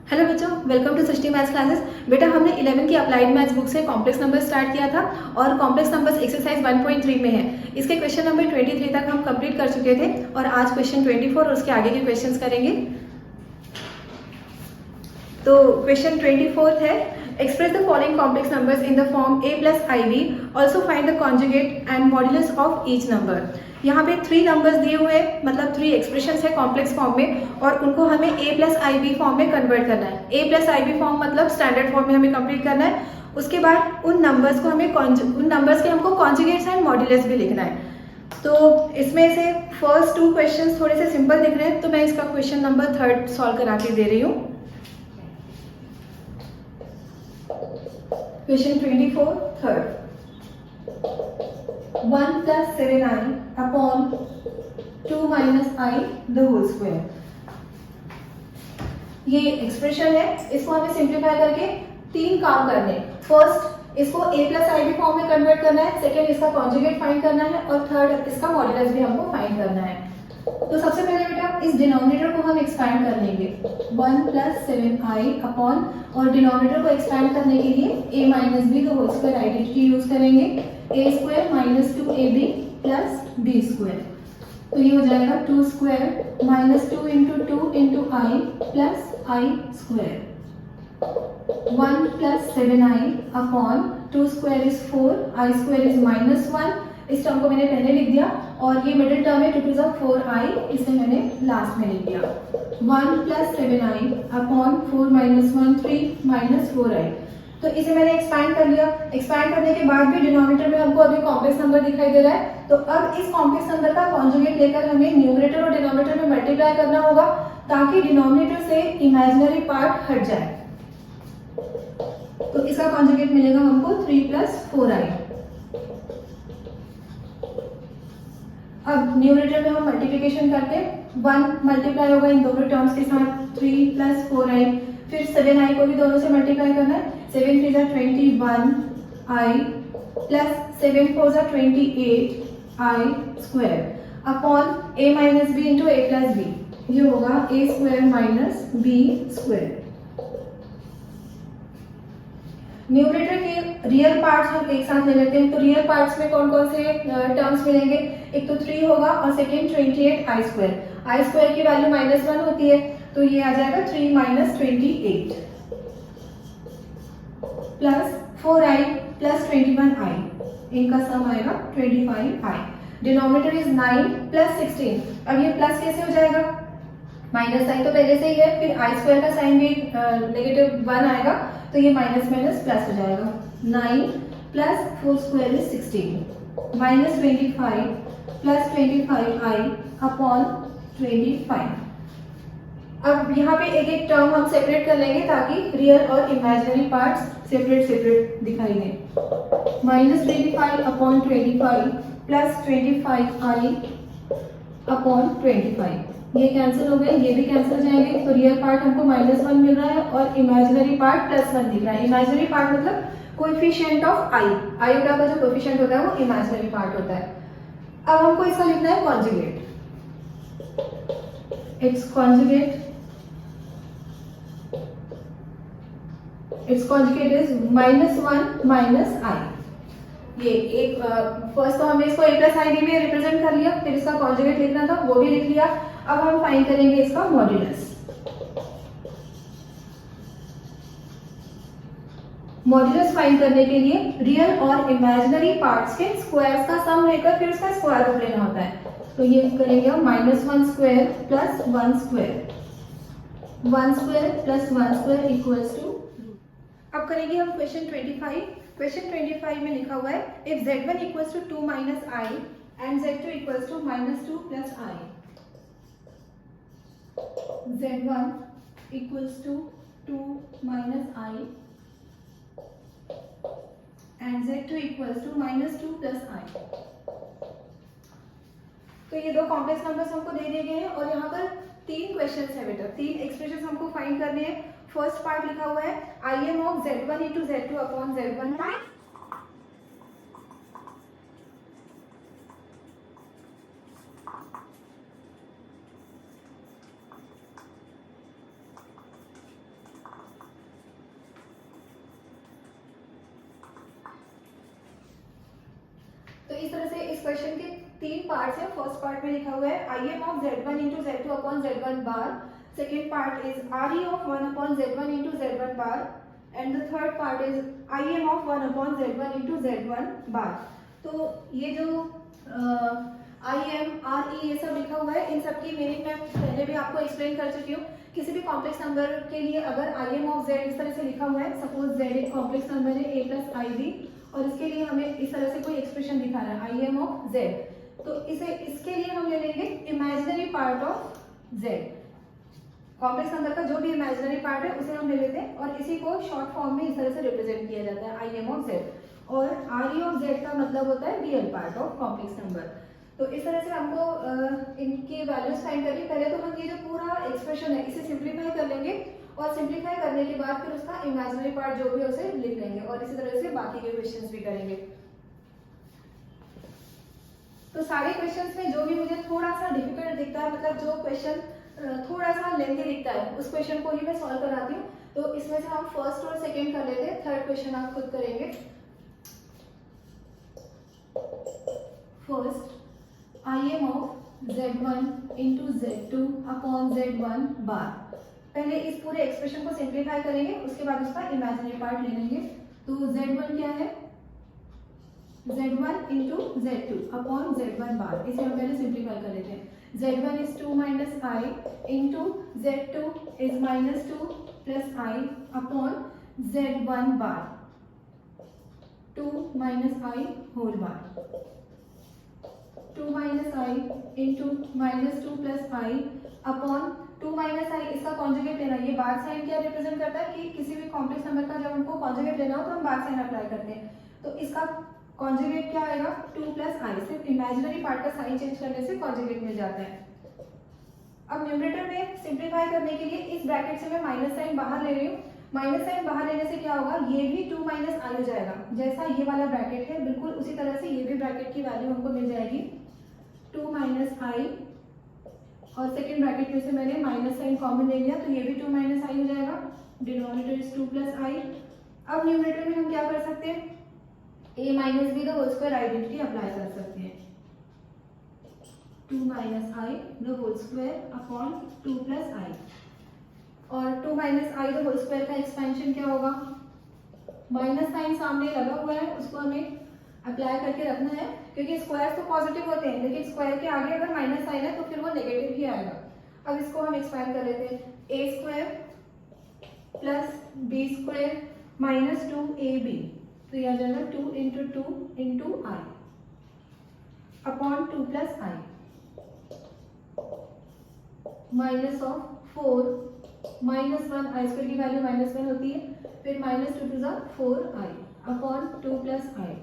Hello बच्चों, welcome to Srishti maths classes. बेटा हमने 11 की अप्लाइड मैथ्स बुक से कॉम्प्लेक्स नंबर स्टार्ट किया था और कॉम्प्लेक्स नंबर्स एक्सरसाइज 1.3 में है। इसके क्वेश्चन नंबर 23 तक हम कंप्लीट कर चुके थे और आज क्वेश्चन 24 और उसके आगे के क्वेश्चंस करेंगे। तो क्वेश्चन 24 है, express the following complex numbers in the form a plus i b, also find the conjugate and modulus of each number. यहाँ पे 3 नंबर्स दिए हुए हैं, मतलब 3 एक्सप्रेशंस है कॉम्प्लेक्स फॉर्म में और उनको हमें a plus i b form में कन्वर्ट करना है। a plus i b form मतलब स्टैंडर्ड फॉर्म में हमें कंप्लीट करना है। उसके बाद उन नंबर्स के हमको कॉन्जुगेट्स एंड मॉड्यूलस भी लिखना है। तो इसमें से फर्स्ट 2 क्वेश्चंस थोड़े से सिंपल दिख रहे हैं, तो मैं इसका क्वेश्चन नंबर 3 सॉल्व करा के दे रही हूँ। Question 24, third. 1 plus 7i upon 2 minus I the whole square. ये एक्सप्रेशन है, इसको हमें सिंप्लीफाई करके 3 काम करने। फर्स्ट, इसको a plus i b form में कन्वर्ट करना है। सेकेंड, इसका कॉन्जुगेट फाइंड करना है और थर्ड, इसका मॉड्यूलस भी हमको फाइंड करना है। तो सबसे पहले बेटा इस डिनोमिनेटर को हम एक्सपैंड कर लेंगे। 1 प्लस 7i अपॉन, और डिनोमिनेटर को एक्सपैंड करने के लिए a minus B the whole square identity use करेंगे। a square minus 2ab plus b square, तो ये हो जाएगा 2 square minus 2 into 2 into i plus i square. 1 plus 7i upon 2 square is 4, i square is -1। इस term को मैंने पहले लिख दिया और ये मिडिल टर्म है 2 टू 4i, इसे मैंने लास्ट में लिख दिया। 1 plus 7i upon 4 minus 1 3 minus 4i। तो इसे मैंने एक्सपैंड कर लिया। एक्सपैंड करने के बाद भी डिनोमिनेटर में हमको अभी कॉम्प्लेक्स नंबर दिखाई दे रहा है, तो अब इस कॉम्प्लेक्स नंबर का कॉन्जुगेट लेकर हमें न्यूमरेटर और डिनोमिनेटर में मल्टीप्लाई करना होगा ताकि डिनोमिनेटर से इमेजिनरी पार्ट हट जाए। तो इसका कॉन्जुगेट मिलेगा हमको 3 प्लस 4i। अब न्यूमरेटर में हम मल्टीप्लिकेशन करते हैं, 1 मल्टीप्लाई होगा इन दोनों टर्म्स के साथ 3 प्लस 4i, फिर 7i को भी दोनों से मल्टीप्लाई करना है। 7 3 21i plus 7 4 28i square upon a minus b into a plus b, ये होगा a square minus b square. Numerator के रियल पार्ट्स हम एक साथ ले लेते हैं, तो रियल पार्ट्स में कौन कौन से टर्म्स मिलेंगे। एक तो 3 होगा और सेकेंड 28 आई स्क्वायर। आई स्क्वायर की वैल्यू -1 होती है, तो ये आ जाएगा 3 minus 28 plus 4i plus 21i, इनका सम आएगा 25i। Denominator is 9 plus 16। अब ये प्लस कैसे हो जाएगा, माइनस साइन तो पहले से ही है, फिर आई स्क्वायर का साइन भी -1 आएगा, तो ये माइनस माइनस प्लस हो जाएगा। 9 plus 4 square is 16 minus 25 plus 25i upon 25। अब यहाँ पे एक एक टर्म हम सेपरेट कर लेंगे ताकि रियल और इमेजिनरी पार्ट्स सेपरेट सेपरेट दिखाई दें। Minus 25 upon 25 plus 25i upon 25, ये कैंसिल हो गए, ये भी कैंसिल हो जाएंगे, तो रियल पार्ट हमको -1 मिल रहा है और इमेजिनरी पार्ट +1 दिख रहा है। इमेजिनरी पार्ट मतलब कोएफिशिएंट ऑफ आई, आयोटा का जो कोएफिशिएंट होता है वो इमेजिनरी पार्ट होता है। अब हमको इसका लिखना है conjugate. Its conjugate is -1 minus i. ये एक फर्स्ट तो हमने इसको a प्लस आई बी में रिप्रेजेंट कर लिया, फिर इसका कॉन्जुगेट लिखना था वो भी लिख लिया। अब हम फाइंड करेंगे इसका मॉड्यूलस। मॉड्यूलस फाइंड करने के लिए रियल और इमेजिनरी पार्ट्स के स्क्वायर्स का सम लेकर फिर उसका स्क्वायर रूट लेना होता है। तो ये करेंगे -1 square plus 1 square, 1 square plus 1 square equals to. अब करेंगे हम क्वेश्चन 25। क्वेश्चन 25 में लिखा हुआ है, if z1 equals to 2 minus i and z2 equals to -2 plus i. z1 equals to 2 minus I and z2 equals to -2 plus I। तो ये दो कॉम्प्लेक्स नंबर्स हमको दे दिए गए हैं और यहाँ पर 3 क्वेश्चंस है बेटा, 3 एक्सप्रेशंस हमको फाइंड करने हैं। फर्स्ट पार्ट लिखा हुआ है IM of z1 into z2 upon z1। Expression के तीन पार्ट्स हैं। फर्स्ट पार्ट में लिखा हुआ है IM of Z1 into Z2 upon Z1 bar. Second part is RE of 1 upon Z1 into Z1 bar and the third part is IM of 1 upon Z1 into Z1 बार। तो ये जो IM RE ये सब लिखा हुआ है, इन सब की मीनिंग मैं पहले भी आपको एक्सप्लेन कर चुकी हूँ। किसी भी कॉम्प्लेक्स नंबर के लिए अगर IM ऑफ Z इस तरह से लिखा हुआ है, सपोज Z एक कॉम्प्लेक्स नंबर है A प्लस IB और इसके लिए हमें इस तरह से कोई एक्सप्रेशन दिखाना है IM ऑफ Z, तो इसके लिए हम ले लेंगे imaginary part of Z। Complex number का जो भी इमेजिनरी पार्ट है उसे हम ले लेते हैं और इसी को शॉर्ट फॉर्म में इस तरह से रिप्रेजेंट किया जाता है IM ऑफ Z। और RE ऑफ Z का मतलब होता है real part of complex number. तो इस तरह से हमको इनकी वैल्यूज फाइंड करनी। पहले तो हम ये जो पूरा एक्सप्रेशन है इसे सिंप्लीफाई कर लेंगे और सिंप्लीफाई करने के बाद फिर उसका इमेजिनरी पार्ट जो भी है उसे लिख लेंगे और इसी तरह से बाकी के क्वेश्चंस भी करेंगे। तो सारे क्वेश्चंस में जो भी मुझे थोड़ा सा डिफिकल्ट दिखता है, मतलब जो क्वेश्चन थोड़ा सा लेंथी दिखता है, उस क्वेश्चन को ही मैं सॉल्व कराती हूँ। तो इसमें से हम फर्स्ट और सेकेंड कर लेते हैं, थर्ड क्वेश्चन आप खुद करेंगे। First IM of Z1 into Z2 upon Z1 बार। पहले इस पूरे एक्सप्रेशन को सिंप्लीफाई करेंगे, उसके बाद उसका इमेजिनरी पार्ट ले लेंगे। तो Z1 क्या है, Z1 into Z2 upon Z1 बार। इसे हम पहले सिंप्लीफाई कर लेते हैं। Z1 is 2 minus i into Z2 is minus 2 plus i upon Z1 bar, 2 minus i whole bar. 2 minus i into minus 2 plus i upon 2 minus i, इसका conjugate लेना। ये बार sign क्या रिप्रेजेंट करता है कि किसी भी कॉम्प्लेक्स नंबर का जब हमको कॉन्जुगेट लेना हो तो हम बार साइन अप्लाई करते हैं। तो इसका कॉन्जुगेट क्या आएगा, 2 प्लस आई। सिर्फ इमेजिनरी पार्ट का साइन चेंज करने से कॉन्जुगेट मिल जाता है। अब न्यूमरेटर में सिंप्लीफाई करने के लिए इस ब्रैकेट से मैं माइनस साइन बाहर ले रही हूँ। माइनस साइन बाहर लेने से क्या होगा, ये भी 2 माइनस आई हो जाएगा। जैसा ये वाला ब्रैकेट है बिल्कुल उसी तरह से ये भी ब्रैकेट की वैल्यू हमको मिल जाएगी 2 माइनस आई, और सेकेंड ब्रैकेट में से मैंने माइनस साइन कॉमन ले लिया तो ये भी 2 माइनस आई हो जाएगा। Denominator is 2 plus i. अब न्यूमरेटर में हम क्या कर सकते हैं, a minus B the whole square identity apply कर सकते हैं। 2 minus i the whole square upon 2 plus i, और 2 minus i the whole square का एक्सपेंशन क्या होगा, माइनस साइन सामने लगा हुआ है उसको हमें अप्लाई करके रखना है, क्योंकि स्क्वायर तो पॉजिटिव होते हैं लेकिन स्क्वायर के आगे अगर माइनस साइन है तो फिर वो नेगेटिव ही आएगा। अब इसको हम एक्सपेंड कर लेते हैं, a square plus B square minus 2ab, तो यह आ जाएगा 2 into 2 into i upon 2 plus i minus of 4 minus 1, i square की वैल्यू माइनस 1 होती है, फिर माइनस 2 टू ज़ा 4i अपॉन 2 प्लस आई।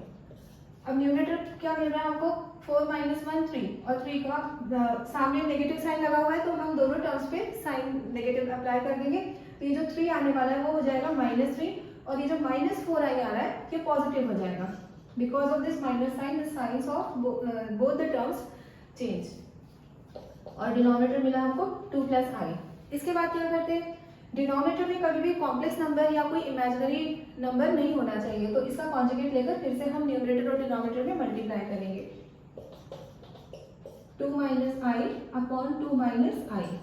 अब न्यूमरेटर क्या मिल रहा है हमको, 4 माइनस 1 3, और 3 का सामने नेगेटिव साइन लगा हुआ है तो हम दोनों टर्म्स पे साइन नेगेटिव अप्लाई कर देंगे। तो ये जो 3 आने वाला है वो हो जाएगा -3, और ये जो -4i आ रहा है ये पॉजिटिव हो जाएगा। Because of this minus sign the signs of both the terms change, और डिनोमिनेटर मिला हमको 2 प्लस आई। इसके बाद क्या करते हैं, डिनोमिनेटर में कभी भी कॉम्प्लेक्स नंबर या कोई इमेजिनरी नंबर नहीं होना चाहिए, तो इसका कॉन्जुगेट लेकर फिर से हम न्यूमरेटर और डिनोमिनेटर में मल्टीप्लाई करेंगे। 2 minus i upon 2 minus i,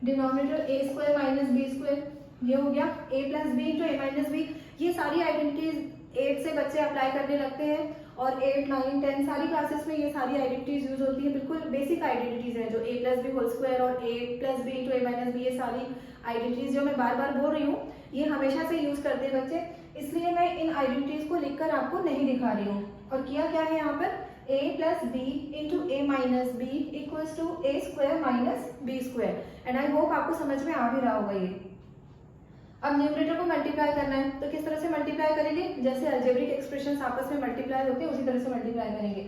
denominator a square minus b square, ये हो गया a plus b into a minus b. ये सारी आइडेंटिटीज 8 से बच्चे अप्लाई करने लगते हैं, और 8, 9, 10 सारी क्लासेस में ये सारी आइडेंटिटीज यूज होती है। बिल्कुल बेसिक आइडेंटिटीज है जो a plus b whole square और a plus b into a minus b, ये सारी आइडेंटिटीज जो मैं बार बार बोल रही हूँ ये हमेशा से यूज करते हैं बच्चे, इसलिए मैं इन आइडेंटिटीज को लिखकर आपको नहीं दिखा रही हूँ। और किया क्या है यहाँ पर, a plus b into a minus b equals to a square minus b square, and I hope आपको समझ में आ भी रहा होगा ये। अब न्यूमरेटर को मल्टीप्लाई करना है, तो किस तरह से मल्टीप्लाई करेंगे, जैसे अलजेब्रिक एक्सप्रेशंस आपस में मल्टीप्लाई होते हैं उसी तरह से मल्टीप्लाई करेंगे।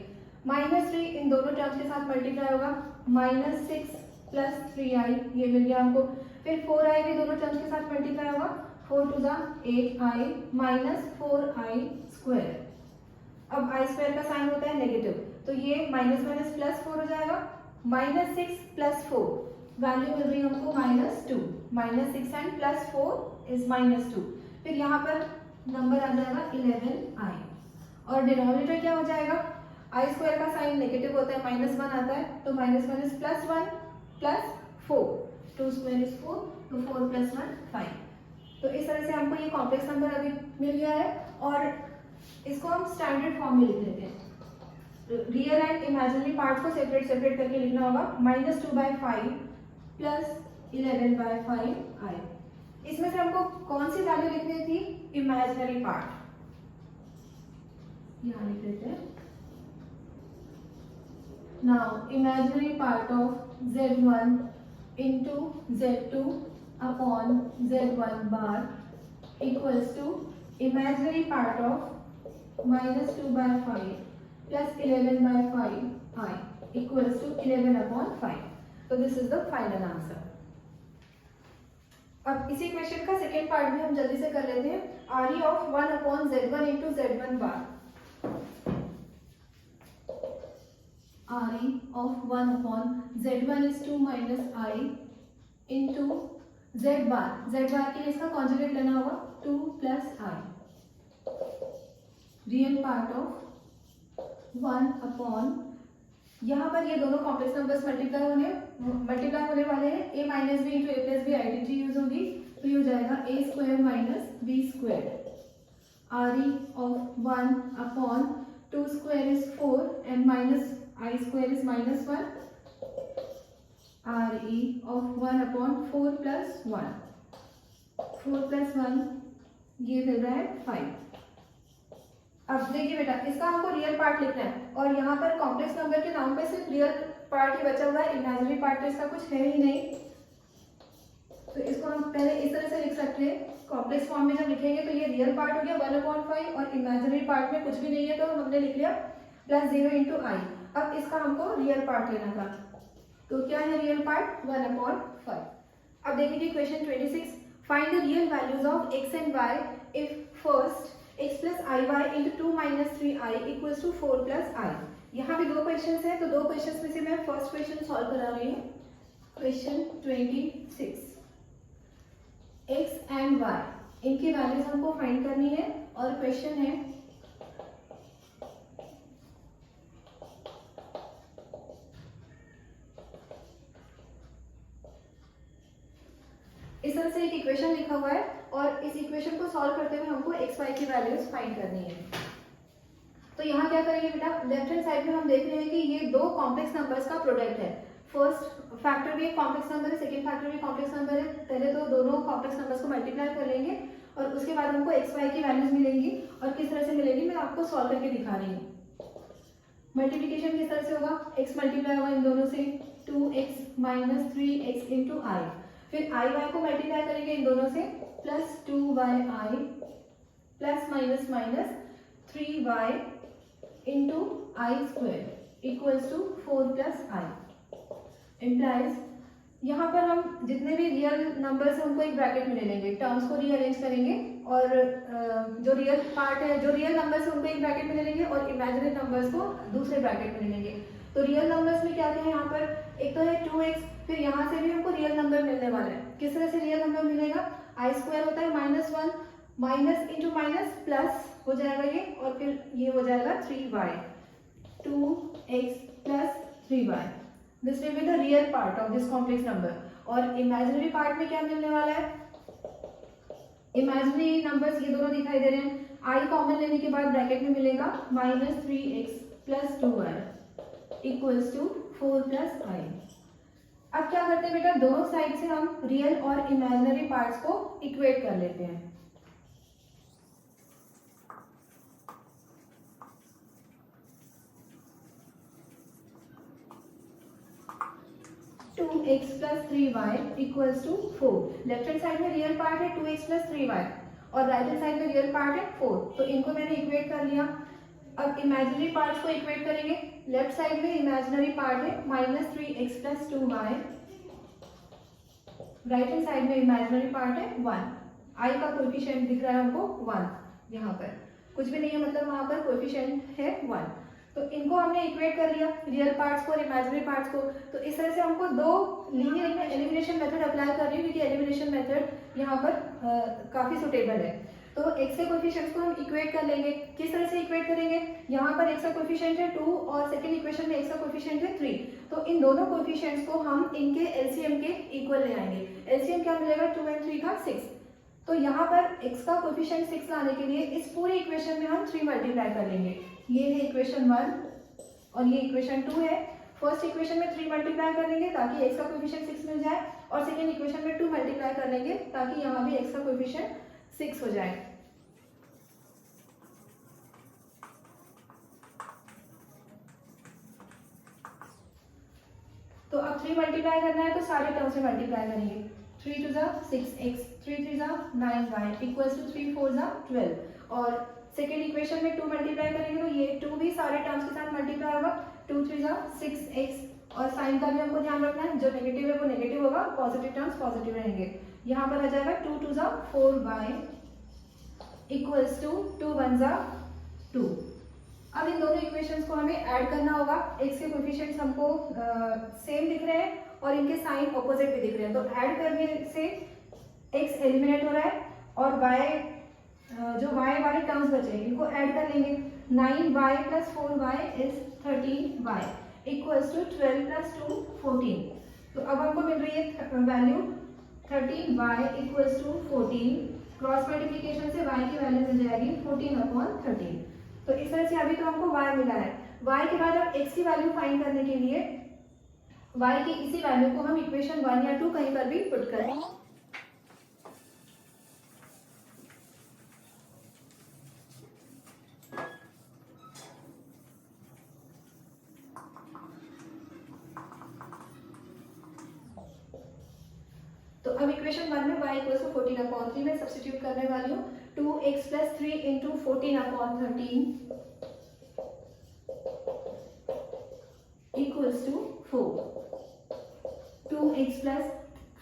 -3 इन दोनों टर्म्स के साथ मल्टीप्लाई होगा, -6 प्लस 3i ये मिल गया हमको, फिर 4i भी दोनों टर्म्स के साथ मल्टीप्लाई होगा, 4 टू ज़ा 8i माइनस 4i स्क्वायर। अब i स्क्वायर का साइन होता है नेगेटिव, तो ये माइनस माइनस प्लस 4 हो जाएगा, -6 प्लस 4 वैल्यू मिल रही है हमको -2, -6 एंड प्लस 4 इज -2, फिर यहाँ पर नंबर आ जाएगा 11i, और डिनोमिनेटर क्या हो जाएगा, आई स्क्वायर का साइन नेगेटिव होता है, -1 आता है, तो -1 इज +1 प्लस 4, 2 स्क्वायर इज 4, तो 4 + 1 5। तो इस तरह से हमको ये कॉम्प्लेक्स नंबर अभी मिल गया है और इसको हम स्टैंडर्ड फॉर्म में लिख लेते हैं। रियल एंड इमेजिनरी पार्ट्स को सेपरेट करके लिखना होगा। -2/5 प्लस 11/5 आई। इसमें से हमको कौन सी वैल्यू लिखनी थी? इमेजिनरी पार्ट, यहाँ लिख लेते हैं। Now imaginary part of z1 into z2 upon z1 bar equals to imaginary part of -2/5 plus 11/5 I equals to 11/5. So this is the final answer. अब इसी क्वेश्चन का सेकेंड पार्ट भी हम जल्दी से कर लेते हैं। RE of 1/z1 into z1 bar। RE of 1/z1 is 2 minus I into z bar। z bar के लिए इसका कॉन्जुगेट लेना होगा 2 plus I। Real part of 1/, यहाँ पर ये दोनों कॉम्प्लेक्स नंबर्स मल्टीप्लाई होने वाले हैं। a minus b into a plus b identity use होगी, तो ये हो जाएगा a² minus b²। RE of 1/2² is 4 and minus I² is -1। RE of 1/4 plus 1, 4 plus 1 ये मिल रहा है 5। अब देखिए बेटा, इसका हमको रियल पार्ट लिखना है और यहाँ पर कॉम्प्लेक्स नंबर के नाम पे सिर्फ रियल पार्ट ही बचा हुआ है, इमेजिनरी पार्ट तो इसका कुछ है ही नहीं। तो इसको हम पहले इस तरह से लिख सकते हैं। कॉम्प्लेक्स फॉर्म में जब लिखेंगे तो ये रियल पार्ट हो गया 1/5 और इमेजिनरी पार्ट में कुछ भी नहीं है, तो हमने लिख लिया +0 into I। अब इसका हमको रियल पार्ट लेना था, तो क्या है रियल पार्ट? 1/5। अब देखिए question 26, find the real values of x and y if first x plus iy into 2 minus 3i equals to 4 plus i। यहाँ भी दो क्वेश्चंस हैं, तो दो क्वेश्चंस में से मैं फर्स्ट क्वेश्चन सॉल्व करा रही हूँ। क्वेश्चन 26, x एंड y इनकी वैल्यूज हमको फाइंड करनी है और क्वेश्चन है इस तरह से एक इक्वेशन लिखा हुआ है और इस इक्वेशन को सॉल्व करते हुए हमको x y की वैल्यूज फाइंड करनी है। तो यहाँ क्या करेंगे बेटा, लेफ्ट हैंड साइड में हम देख रहे हैं कि ये दो कॉम्प्लेक्स नंबर्स का प्रोडक्ट है। फर्स्ट फैक्टर भी एक कॉम्प्लेक्स नंबर है, सेकंड फैक्टर भी कॉम्प्लेक्स नंबर है। पहले तो दोनों कॉम्प्लेक्स नंबर्स को मल्टीप्लाई कर लेंगे और उसके बाद हमको x y की वैल्यूज मिलेंगी और किस तरह से मिलेंगी मैं आपको सॉल्व करके दिखा रही हूँ। मल्टीप्लीकेशन किस तरह से होगा, x मल्टीप्लाई होगा इन दोनों से 2x minus 3x into I, फिर आई वाई को मल्टीप्लाई करेंगे इन दोनों से +2y plus minus minus 3y into I² equals to 4 plus i. Implies यहाँ पर हम जितने भी रियल नंबर्स हैं उनको एक ब्रैकेट में ले लेंगे, टर्म्स को रीअरेंज करेंगे और जो रियल पार्ट है, जो रियल नंबर्स है उनको एक ब्रैकेट में ले लेंगे और इमेजिनरी नंबर्स को दूसरे ब्रैकेट में ले लेंगे। तो रियल नंबर्स में क्या क्या है यहाँ पर, एक तो है 2x, फिर यहाँ से भी हमको रियल नंबर मिलने वाला है। किस तरह से रियल नंबर मिलेगा, I² होता है -1, माइनस इंटू माइनस प्लस हो जाएगा ये और फिर ये हो जाएगा 3y, 2x plus 3y। This will be the real part of this complex number. और इमेजिनरी पार्ट में क्या मिलने वाला है, इमेजिनरी नंबर्स ये दोनों दिखाई दे रहे हैं। I कॉमन लेने के बाद ब्रैकेट में मिलेगा -3x plus 2y equals to 4 plus i. अब क्या करते हैं बेटा, दोनों साइड से हम रियल और इमेजिनरी पार्ट्स को इक्वेट कर लेते हैं। Two x plus 3y equals to 4। Left hand side में रियल पार्ट है 2x प्लस 3y और राइट हैंड साइड में रियल पार्ट है 4, तो इनको मैंने इक्वेट कर लिया। अब इमेजिनरी पार्ट्स को इक्वेट करेंगे। लेफ्ट साइड में इमेजिनरी पार्ट है -3x plus 2y, right hand side में इमेजिनरी पार्ट है 1। I का कोएफिशिएंट दिख रहा है हमको 1, यहाँ पर कुछ भी नहीं है, मतलब वहां पर कोएफिशिएंट है 1। तो इनको हमने इक्वेट कर लिया, रियल पार्ट्स को और इमेजिनरी पार्ट्स को। तो इस तरह से हमको दो लीनियर एलिमिनेशन मेथड अप्लाई कर रही है, क्योंकि एलिमिनेशन मेथड यहाँ पर काफी सुटेबल है। तो x के कोएफिशिएंट्स को हम इक्वेट कर लेंगे। किस तरह से इक्वेट करेंगे, यहाँ पर x का कोएफिशिएंट है 2 और सेकंड इक्वेशन में x का कोएफिशिएंट है 3, तो इन दोनों कोएफिशिएंट्स को हम इनके एलसीएम के इक्वल ले आएंगे। एलसीएम क्या मिलेगा, 2 और 3 का 6। तो यहाँ पर x का कोएफिशिएंट 6 लाने के लिए इस पूरे इक्वेशन में हम 3 मल्टीप्लाई कर लेंगे। ये है इक्वेशन 1 और ये इक्वेशन 2 है। फर्स्ट इक्वेशन में 3 मल्टीप्लाई कर लेंगे ताकि x का कोएफिशिएंट 6 मिल जाए, और सेकंड इक्वेशन में 2 मल्टीप्लाई कर लेंगे ताकि यहाँ भी x का कोएफिशिएंट 6 हो जाए। तो अब 3 मल्टीप्लाई करना है तो सारे टर्म से मल्टीप्लाई करेंगे। 3 2 6x, 3 3 9y इक्वल्स टू 3 4 12, और सेकेंड इक्वेशन में 2 मल्टीप्लाई करेंगे तो ये 2 भी सारे टर्म्स के साथ मल्टीप्लाई होगा। 2 3 6x, और साइन का भी हमको ध्यान रखना है, जो नेगेटिव है वो नेगेटिव होगा, पॉजिटिव टर्म्स पॉजिटिव रहेंगे। यहाँ पर आ जाएगा 2 2 4y इक्वल्स टू 2 1 2। अब इन दोनों इक्वेशंस को हमें ऐड करना होगा। x के कोएफिशिएंट्स हमको सेम दिख रहे हैं और इनके साइन ऑपोजिट भी दिख रहे हैं, तो ऐड करने से x एलिमिनेट हो रहा है और y जो y वाले टर्म्स बचे हैं इनको ऐड कर लेंगे। 9y + 4y is 13y equals to 12 + 2 14। तो अब हमको मिल रही है value 13y equals to 14। Cross multiplication से y की वैल्यू मिल जाएगी 14/13। तो इस तरह से अभी तो हमको y मिला है। y के बाद अब x की वैल्यू फाइंड करने के लिए y की इसी वैल्यू को हम इक्वेशन 1 या 2 कहीं पर भी पुट करें। तो अब इक्वेशन 1 में y इक्वल्स टू 14/3 में सब्स्टिट्यूट करने वाली हूँ। 2x + 3 into 14/13 equals to 4। 2x +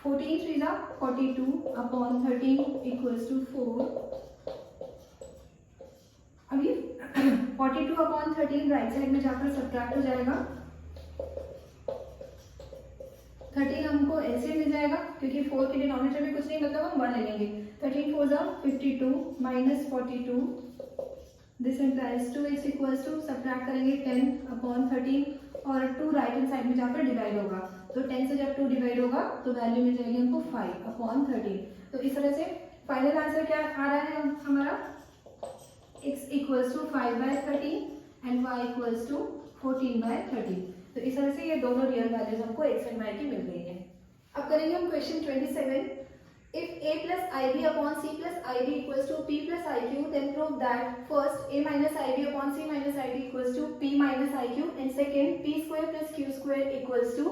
14 3 42/13 equals to 4। अभी 42/13 राइट साइड में जाकर सब्ट्रैक्ट हो जाएगा। 13 हमको ऐसे मिल जाएगा क्योंकि 4 के डिनोमिनेटर में कुछ नहीं, मतलब हम 1 ले लेंगे। 13 4 52 - 42, this implies 2x equals to subtract करेंगे 10/13 और 2 राइट हैंड साइड में जाकर डिवाइड होगा। तो 10 से जब 2 डिवाइड होगा तो वैल्यू मिल जाएगी हमको 5/13। तो इस तरह से फाइनल आंसर क्या आ रहा है हमारा, x equals to 5/13 and y equals to 14/13। तो इस तरह से ये दोनों रियल वैल्यूज हमको x एंड y की मिल गई है। अब करेंगे हम question 27। If a + ib upon c + id equals to p + iq, then prove that first a - ib upon c - id equals to p - iq, and second p² + q² equals to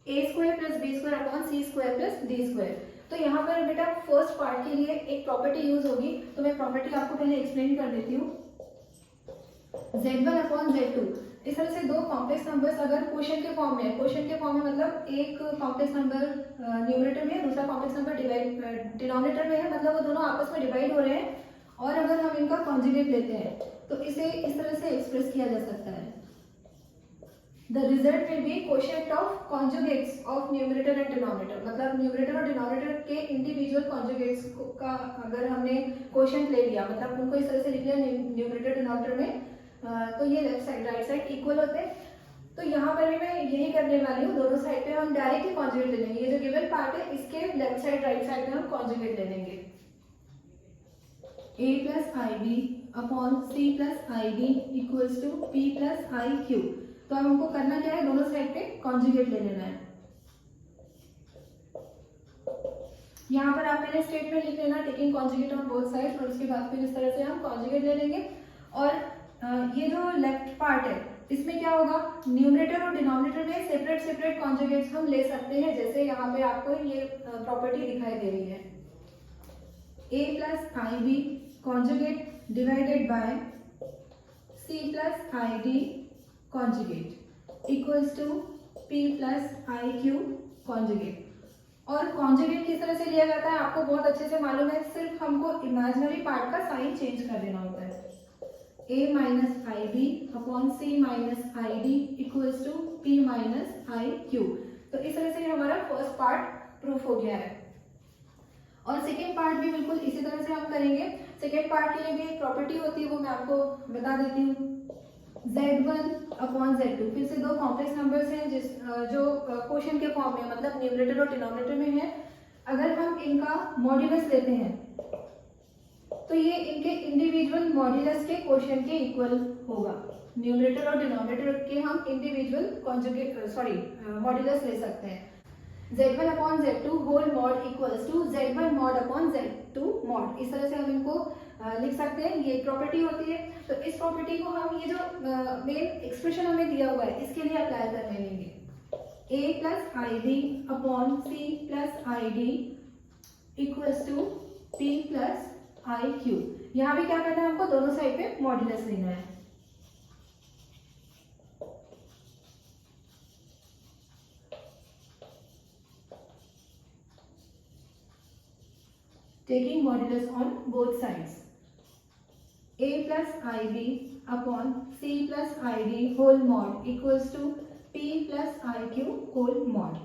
a² + b² upon c² + d²। तो यहाँ पर बेटा first part के लिए एक property use होगी, तो मैं प्रॉपर्टी आपको पहले एक्सप्लेन कर देती हूँ। z1 upon z2, इस तरह से दो कॉम्प्लेक्स नंबर्स अगर क्वोशिएंट के फॉर्म में, क्वोशिएंट के फॉर्म में मतलब एक कॉम्प्लेक्स नंबर न्यूमरेटर में है, दूसरा कॉम्प्लेक्स नंबर डिनोमिनेटर में है, मतलब वो दोनों आपस में डिवाइड हो रहे हैं, और अगर हम इनका कॉन्जुगेट लेते हैं तो इसे इस तरह से एक्सप्रेस किया जा सकता है। The result will be quotient of conjugates of numerator and denominator, मतलब न्यूमरेटर और डिनोमिनेटर के इंडिविजुअल कॉन्जुगेट्स का अगर हमने क्वोशिएंट ले लिया, मतलब उनको इस तरह से लिख लिया न्यूमरेटर डिनोमिनेटर में, तो ये left side right side equal होते हैं। तो यहाँ पर भी मैं यही करने वाली हूँ, दोनों साइड पे हम डायरेक्टली कॉन्जुगेट ले लेंगे। ये जो गिवन पार्ट है इसके लेफ्ट साइड राइट साइड में हम कॉन्जुगेट ले लेंगे। a + ib upon c + id equals to p + iq। तो अब हमको करना क्या है, दोनों साइड पे कॉन्जुगेट ले लेना है। यहाँ पर आप पहले स्टेटमेंट लिख लेना, taking conjugate on both sides, और उसके बाद फिर इस तरह से हम कॉन्जुगेट ले लेंगे। और ये जो लेफ्ट पार्ट है इसमें क्या होगा, न्यूमरेटर और डिनोमिनेटर में सेपरेट सेपरेट कॉन्जुगेट्स हम ले सकते हैं, जैसे यहाँ पे आपको ये प्रॉपर्टी दिखाई दे रही है, a + ib conjugate divided by c + id conjugate equals to p + iq conjugate. और कॉन्जुगेट किस तरह से लिया जाता है आपको बहुत अच्छे से मालूम है, सिर्फ हमको इमेजिनरी पार्ट का साइन चेंज कर देना होता है। a - ib upon c - id equals to p - iq। तो इस तरह से हमारा फर्स्ट पार्ट प्रूफ हो गया है, और सेकेंड पार्ट भी बिल्कुल इसी तरह से हम करेंगे। सेकेंड पार्ट के लिए भी एक प्रॉपर्टी होती है, वो मैं आपको बता देती हूँ। Z1 अपॉन Z2, फिर से दो कॉम्प्लेक्स नंबर्स हैं जो क्वोशिएंट के फॉर्म में, मतलब न्यूमरेटर और डिनोमिनेटर में है। अगर हम इनका मॉड्यूलस लेते हैं तो ये इनके इंडिविजुअल मॉड्यूलस के क्वोशिएंट के इक्वल होगा। न्यूमरेटर और डिनोमिनेटर के हम इंडिविजुअल मॉड्यूलस ले सकते हैं। Z1 upon Z2 whole mod equals to Z1 mod upon Z2 mod, इस तरह से हम इनको लिख सकते हैं। ये प्रॉपर्टी होती है। तो इस प्रॉपर्टी को हम ये जो मेन एक्सप्रेशन हमें दिया हुआ है इसके लिए अप्लाई करने लेंगे। A plus i d upon C plus i d equals to P plus i q. यहाँ भी क्या करना है, हमको दोनों साइड पे मॉड्यूलस लेना है। Taking modulus on both sides, a plus ib upon c plus id whole mod equals to p plus iq whole mod।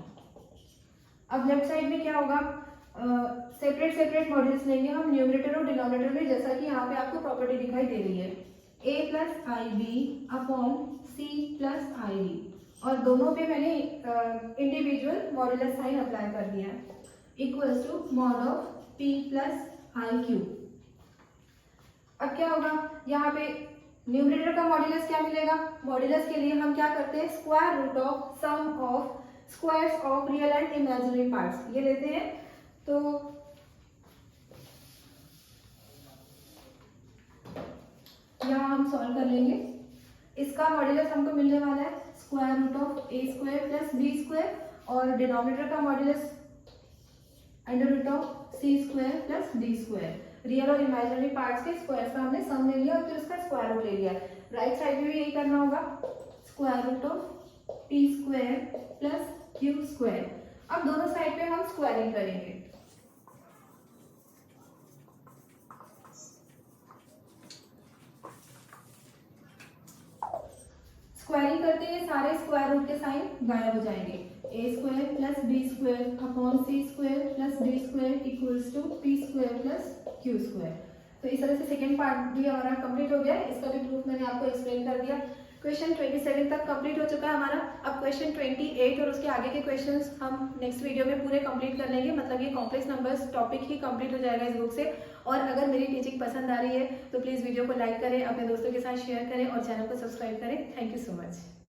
अब लेफ्ट साइड में क्या होगा, सेपरेट सेपरेट मॉड्यूल्स लेंगे हम न्यूमरेटर और डिनोमिनेटर में, जैसा कि यहाँ पे आपको प्रॉपर्टी दिखाई दे रही है। a plus i b upon c plus i d, और दोनों पे मैंने इंडिविजुअल मॉड्यूलस साइन अप्लाई कर दिया है, equals to mod of P plus i q. अब क्या होगा, यहाँ पे न्यूमरेटर का मॉड्यूलस क्या मिलेगा, मॉड्यूलस के लिए हम क्या करते हैं, square root of sum of squares of real and imaginary parts, ये लेते हैं। तो यहाँ हम सॉल्व कर लेंगे। इसका मॉड्यूलस हमको मिलने वाला है square root of a square plus B square, और डिनोमिनेटर का modulus under root of c square plus D square. Real और इमेजिनरी पार्ट्स के स्क्वायर का हमने सम ले लिया और फिर उसका स्क्वायर रूट ले लिया। राइट साइड में भी यही करना होगा, square root of p square plus Q square. अब दोनों साइड पे हम स्क्वायरिंग करेंगे। स्क्वायरिंग करते हैं सारे स्क्वायर रूट के साइन गायब हो जाएंगे। A square plus B square upon C square plus D square equals to P square plus Q square. तो इस तरह से सेकेंड पार्ट भी हमारा कंप्लीट हो गया है। इसका भी प्रूफ मैंने आपको एक्सप्लेन कर दिया। क्वेश्चन 27 तक कंप्लीट हो चुका है हमारा। अब क्वेश्चन 28 और उसके आगे के क्वेश्चंस हम नेक्स्ट वीडियो में पूरे कंप्लीट कर लेंगे। मतलब ये कॉम्प्लेक्स नंबर्स टॉपिक ही कंप्लीट हो जाएगा इस बुक से। और अगर मेरी टीचिंग पसंद आ रही है तो प्लीज़ वीडियो को लाइक करें, अपने दोस्तों के साथ शेयर करें और चैनल को सब्सक्राइब करें। Thank you so much.